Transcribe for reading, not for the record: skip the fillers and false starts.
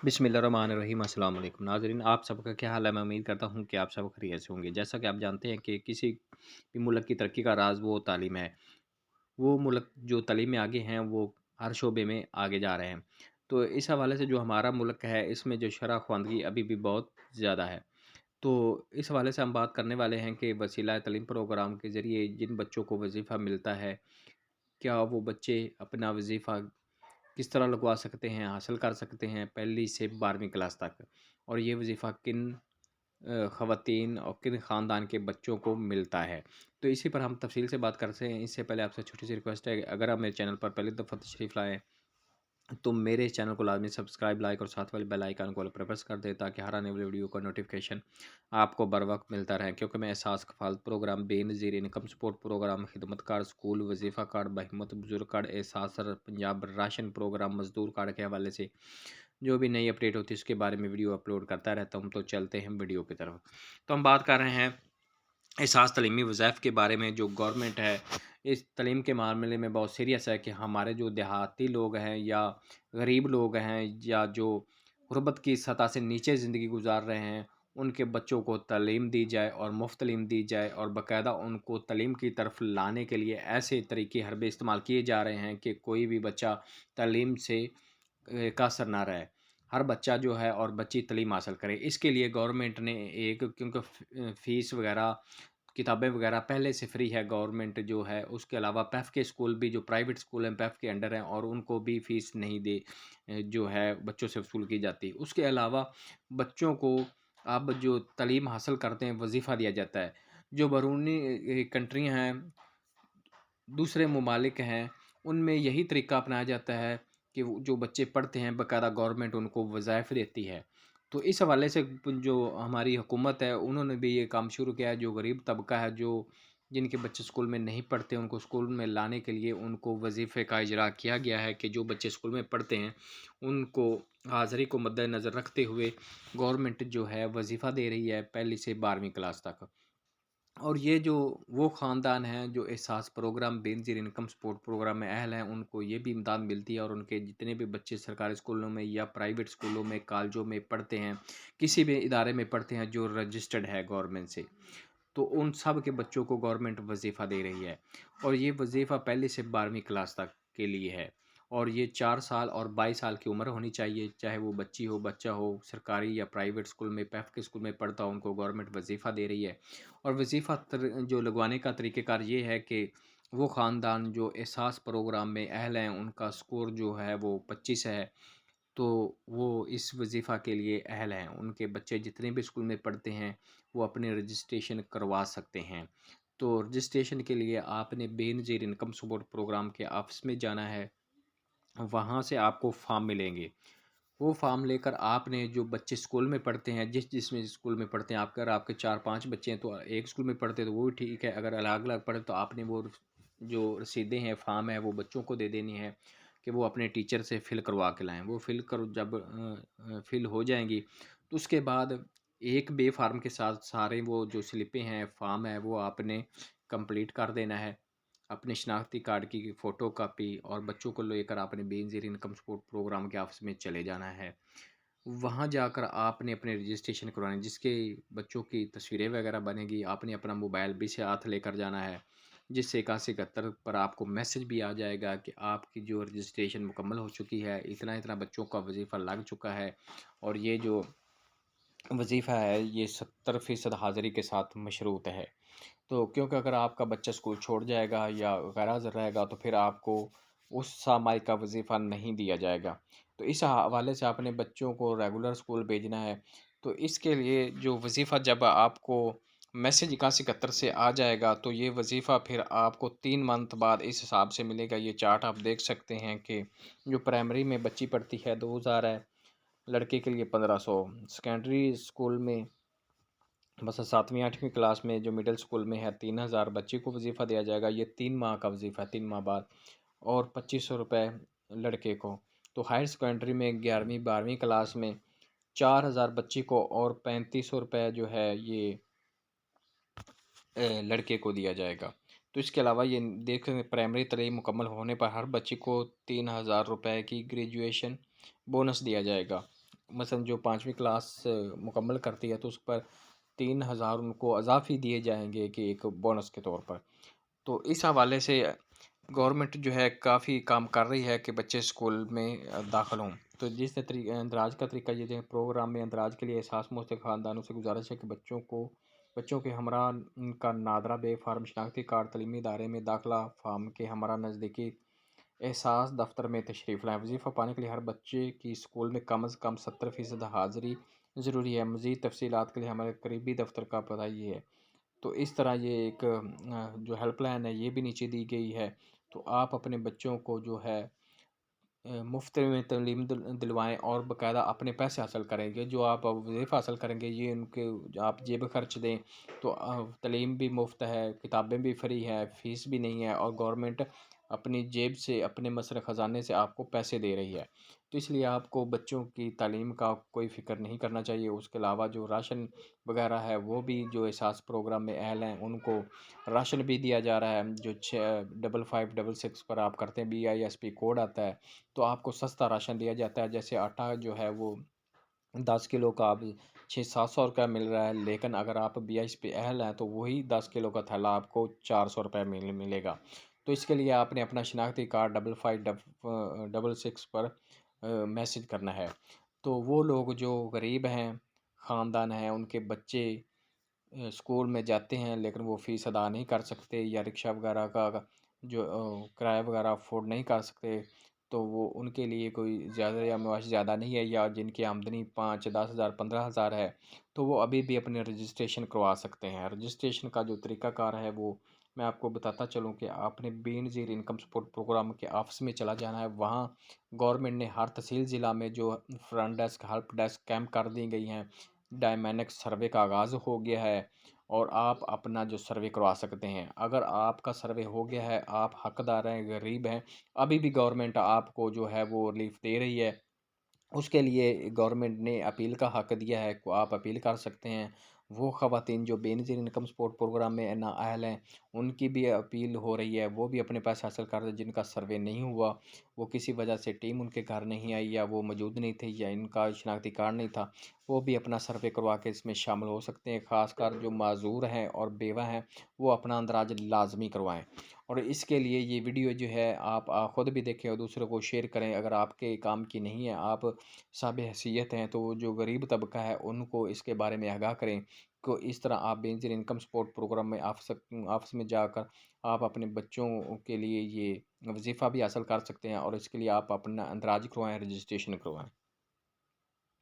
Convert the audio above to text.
बिस्मिल्लाहिर्रहमानिर्रहीम। अस्सलाम वालेकुम नाज़रीन, आप सबका क्या हाल है? मैं उम्मीद करता हूँ कि आप सब खैरियत से होंगे। जैसा कि आप जानते हैं कि किसी भी मुल्क की तरक्की का राज़ वो तालीम है। वो मुल्क जो तालीम में आगे हैं, वो हर शोबे में आगे जा रहे हैं। तो इस हवाले से जो हमारा मुल्क है, इसमें जो शरह ख़वानगी अभी भी बहुत ज़्यादा है। तो इस हवाले से हम बात करने वाले हैं कि वसीला तालीम प्रोग्राम के ज़रिए जिन बच्चों को वज़ीफ़ा मिलता है, क्या वो बच्चे अपना वज़ीफ़ा किस तरह लगवा सकते हैं, हासिल कर सकते हैं पहली से 12वीं क्लास तक, और ये वज़ीफ़ा किन ख़वातीन और किन ख़ानदान के बच्चों को मिलता है। तो इसी पर हम तफ़सील से बात करते हैं। इससे पहले आपसे छोटी-सी रिक्वेस्ट है, अगर आप मेरे चैनल पर पहली दफ़ा तशरीफ़ लाएँ तो मेरे इस चैनल को लाज़मी सब्सक्राइब, लाइक और साथ वाले बेल आइकन को ऑल पर प्रेस कर दें, ताकि हर आने वाली वीडियो का नोटिफिकेशन आपको बर वक्त मिलता रहे। क्योंकि मैं एहसास कफ़ालत program, Benazir income support program, खिदमत कार्ड, स्कूल वजीफ़ा कार्ड, बहिम्मत बुजुर्ग कार्ड, एहसास पंजाब राशन प्रोग्राम, मजदूर कार्ड के हवाले से जो भी नई अपडेट होती है उसके बारे में वीडियो अपलोड करता रहता हूँ। तो चलते हैं वीडियो की तरफ। तो हम बात कर रहे हैं एहसास तलीमी वज़ाइफ के बारे में। जो गवर्नमेंट है इस तलीम के मामले में बहुत सीरियस है कि हमारे जो देहाती लोग हैं या गरीब लोग हैं या जो गुरबत की सतह से नीचे ज़िंदगी गुजार रहे हैं, उनके बच्चों को तालीम दी जाए और मुफ़्त तालीम दी जाए, और बाकायदा उनको तालीम की तरफ लाने के लिए ऐसे तरीके हरबे इस्तेमाल किए जा रहे हैं कि कोई भी बच्चा तालीम से कासर ना रहे। हर बच्चा जो है और बच्ची तालीम हासिल करे। इसके लिए गवर्नमेंट ने एक, क्योंकि फ़ीस वग़ैरह, किताबें वग़ैरह पहले से फ्री है गवर्नमेंट जो है, उसके अलावा पेफ के स्कूल भी, जो प्राइवेट स्कूल हैं पेफ के अंडर हैं, और उनको भी फ़ीस नहीं जो है बच्चों से वसूल की जाती है। उसके अलावा बच्चों को अब जो तालीम हासिल करते हैं वज़ीफ़ा दिया जाता है। जो बैरूनी कंट्रियाँ हैं, दूसरे ममालिक हैं, उनमें यही तरीका अपनाया जाता है कि वो जो बच्चे पढ़ते हैं बाकायदा गवर्नमेंट उनको वज़ाइफ देती है। तो इस हवाले से जो हमारी हुकूमत है, उन्होंने भी ये काम शुरू किया है। जो गरीब तबका है, जो जिनके बच्चे स्कूल में नहीं पढ़ते, उनको स्कूल में लाने के लिए उनको वज़ीफ़े का इजरा किया गया है कि जो बच्चे स्कूल में पढ़ते हैं उनको हाज़िरी को मद्देनज़र रखते हुए गवर्नमेंट जो है वज़ीफ़ा दे रही है पहली से 12वीं क्लास तक। और ये जो वो ख़ानदान हैं जो Ehsaas programme, Benazir income support programme में अहल हैं, उनको ये भी इमदाद मिलती है, और उनके जितने भी बच्चे सरकारी स्कूलों में या प्राइवेट स्कूलों में, कॉलेजों में पढ़ते हैं, किसी भी इदारे में पढ़ते हैं जो रजिस्टर्ड है गवर्नमेंट से, तो उन सब के बच्चों को गवर्नमेंट वज़ीफ़ा दे रही है। और ये वज़ीफ़ा पहली से 12वीं क्लास तक के लिए है, और ये 4 साल और 22 साल की उम्र होनी चाहिए, चाहे वो बच्ची हो, बच्चा हो, सरकारी या प्राइवेट स्कूल में, पेफ के स्कूल में पढ़ता हो, उनको गवर्नमेंट वज़ीफ़ा दे रही है। और वज़ीफ़ा जो लगवाने का तरीक़ेकार ये है कि वो ख़ानदान जो एहसास प्रोग्राम में अहल हैं, उनका स्कोर जो है वो 25 है, तो वो इस वज़ीफ़ा के लिए अहल हैं। उनके बच्चे जितने भी स्कूल में पढ़ते हैं, वो अपने रजिस्ट्रेशन करवा सकते हैं। तो रजिस्ट्रेशन के लिए आपने बेनज़ीर इनकम सपोर्ट प्रोग्राम के ऑफ़िस में जाना है, वहाँ से आपको फ़ॉर्म मिलेंगे। वो फ़ॉर्म लेकर आपने, जो बच्चे स्कूल में पढ़ते हैं, जिस स्कूल में पढ़ते हैं, आप अगर आपके 4-5 बच्चे हैं तो एक स्कूल में पढ़ते हैं तो वो भी ठीक है, अगर अलग-अलग पढ़े तो आपने वो जो रसीदें हैं, फ़ॉर्म है, वो बच्चों को दे देनी है कि वो अपने टीचर से फ़िल करवा के लाएँ। वो जब फ़िल हो जाएँगी, तो उसके बाद एक बे फ़ॉर्म के साथ सारे वो जो स्लिपें हैं, फ़ॉर्म है, वो आपने कंप्लीट कर देना है। अपने शनाख्ती कार्ड की फ़ोटो कापी और बच्चों को लेकर आपने बेनज़ीर इनकम सपोर्ट प्रोग्राम के ऑफ़िस में चले जाना है। वहाँ जाकर आपने अपने रजिस्ट्रेशन करवाने, जिसके बच्चों की तस्वीरें वगैरह बनेगी, आपने अपना मोबाइल भी साथ लेकर जाना है, जिससे 8171 पर आपको मैसेज भी आ जाएगा कि आपकी जो रजिस्ट्रेशन मुकम्मल हो चुकी है, इतना-इतना बच्चों का वज़ीफ़ा लग चुका है, और ये जो वज़ीफ़ा है ये 70% हाज़िरी के साथ मशरूत है। तो क्योंकि अगर आपका बच्चा स्कूल छोड़ जाएगा या गैर हाज़िर रहेगा, तो फिर आपको उस सामाई का वज़ीफ़ा नहीं दिया जाएगा। तो इस हवाले से आपने बच्चों को रेगुलर स्कूल भेजना है। तो इसके लिए जो वज़ीफ़ा जब आपको मैसेज 8171 से आ जाएगा, तो ये वज़ीफ़ा फिर आपको 3 मंथ बाद इस हिसाब से मिलेगा। ये चार्ट आप देख सकते हैं कि जो प्राइमरी में बच्ची पढ़ती है 2000 है, लड़के के लिए 1500, सेकेंडरी स्कूल में बस 7वीं 8वीं क्लास में जो मिडिल स्कूल में है 3000 बच्चे को वजीफ़ा दिया जाएगा। ये 3 माह का वजीफ़ा है, 3 माह बाद, और 2500 रुपये लड़के को। तो हायर सेकेंडरी में 11वीं 12वीं क्लास में 4000 बच्ची को, और 3500 रुपये जो है ये लड़के को दिया जाएगा। तो इसके अलावा ये देखें, प्राइमरी तालीम मुकम्मल होने पर हर बच्चे को 3000 रुपये की ग्रेजुएशन बोनस दिया जाएगा। مثلاً جو 5ویں کلاس مکمل کرتی ہے تو اس پر 3000 ان کو اضافی دیے جائیں گے کہ ایک بونس کے طور پر۔ تو اس حوالے سے گورنمنٹ جو ہے کافی کام کر رہی ہے کہ بچے اسکول میں داخل ہوں۔ تو جس نے اندراج کا طریقہ یہ ہے، پروگرام میں اندراج کے لیے احساس مستحق خاندانوں سے گزارش ہے کہ بچوں کے ہمراہ ان کا نادرہ بے فارم شناختی کارڈ تعلیمی ادارے میں داخلہ فارم کے ہمراہ نزدیکی احساس دفتر میں تشریف لائیں۔ وظیفہ پانے کے لیے ہر بچے کی اسکول میں کم از کم 70% حاضری ضروری ہے۔ مزید تفصیلات کے لیے ہمارے قریبی دفتر کا پتہ یہ ہے۔ تو اس طرح یہ ایک جو ہیلپ لائن ہے یہ بھی نیچے دی گئی ہے۔ تو آپ اپنے بچوں کو جو ہے مفت میں تعلیم دلوائیں اور باقاعدہ اپنے پیسے حاصل کریں گے، جو آپ وظیفہ حاصل کریں گے یہ ان کے آپ جیب خرچ دیں تو تعلیم بھی مفت ہے، کتابیں بھی فری ہے، فیس بھی نہیں ہے، اور گورنمنٹ اپنی جیب سے اپنے مصرف خزانے سے آپ کو پیسے دے رہی ہے۔ تو اس لیے آپ کو بچوں کی تعلیم کا کوئی فکر نہیں کرنا چاہیے۔ اس کے علاوہ جو راشن وغیرہ ہے وہ بھی جو احساس پروگرام میں اہل ہیں ان کو راشن بھی دیا جا رہا ہے۔ جو 5556 پر آپ کرتے ہیں BISP کوڈ آتا ہے تو آپ کو سستا راشن دیا جاتا ہے۔ جیسے آٹا جو ہے وہ 10 کلو کا اب 600-700 روپے مل رہا ہے، لیکن اگر آپ BISP اہل ہیں تو وہی 10 کلو کا تھیلا آپ کو 400 روپے ملے گا۔ تو اس کے لیے آپ نے اپنا شناختی کارڈ 5556 پر میسج کرنا ہے۔ تو وہ لوگ جو غریب ہیں، خاندان ہیں، ان کے بچے اسکول میں جاتے ہیں لیکن وہ فیس ادا نہیں کر سکتے، یا رکشہ وغیرہ کا جو کرایہ وغیرہ افورڈ نہیں کر سکتے، تو وہ ان کے لیے کوئی زیادہ یا معاش زیادہ نہیں ہے، یا جن کی آمدنی 5-10 ہزار 15 ہزار ہے تو وہ ابھی بھی اپنے رجسٹریشن کروا سکتے ہیں۔ رجسٹریشن کا جو طریقہ کار ہے وہ میں آپ کو بتاتا چلوں کہ آپ نے بے نظیر انکم سپورٹ پروگرام کے آفس میں چلا جانا ہے۔ وہاں گورنمنٹ نے ہر تحصیل ضلع میں جو front desk, help desk camp کر دی گئی ہیں، ڈائمینک سروے کا آغاز ہو گیا ہے اور آپ اپنا جو سروے کروا سکتے ہیں۔ اگر آپ کا سروے ہو گیا ہے، آپ حقدار ہیں، غریب ہیں، ابھی بھی گورنمنٹ آپ کو جو ہے وہ ریلیف دے رہی ہے، اس کے لیے گورنمنٹ نے اپیل کا حق دیا ہے کہ آپ اپیل کر سکتے ہیں۔ وہ خواتین جو بے نظیر انکم سپورٹ پروگرام میں نااہل ہیں ان کی بھی اپیل ہو رہی ہے، وہ بھی اپنے پیسے حاصل کر رہے ہیں۔ جن کا سروے نہیں ہوا، وہ کسی وجہ سے ٹیم ان کے گھر نہیں آئی، یا وہ موجود نہیں تھے، یا ان کا شناختی کارڈ نہیں تھا، وہ بھی اپنا سروے کروا کے اس میں شامل ہو سکتے ہیں۔ خاص کر جو معذور ہیں اور بیوہ ہیں وہ اپنا اندراج لازمی کروائیں، اور اس کے لیے یہ ویڈیو جو ہے آپ خود بھی دیکھیں اور دوسروں کو شیئر کریں۔ اگر آپ کے کام کی نہیں ہے، آپ صاحب حیثیت ہیں، تو جو غریب طبقہ ہے ان کو اس کے بارے میں آگاہ کریں کہ اس طرح آپ بے نظیر انکم سپورٹ پروگرام میں آفس میں جا کر آپ اپنے بچوں کے لیے یہ وظیفہ بھی حاصل کر سکتے ہیں، اور اس کے لیے آپ اپنا اندراج کروائیں، رجسٹریشن کروائیں۔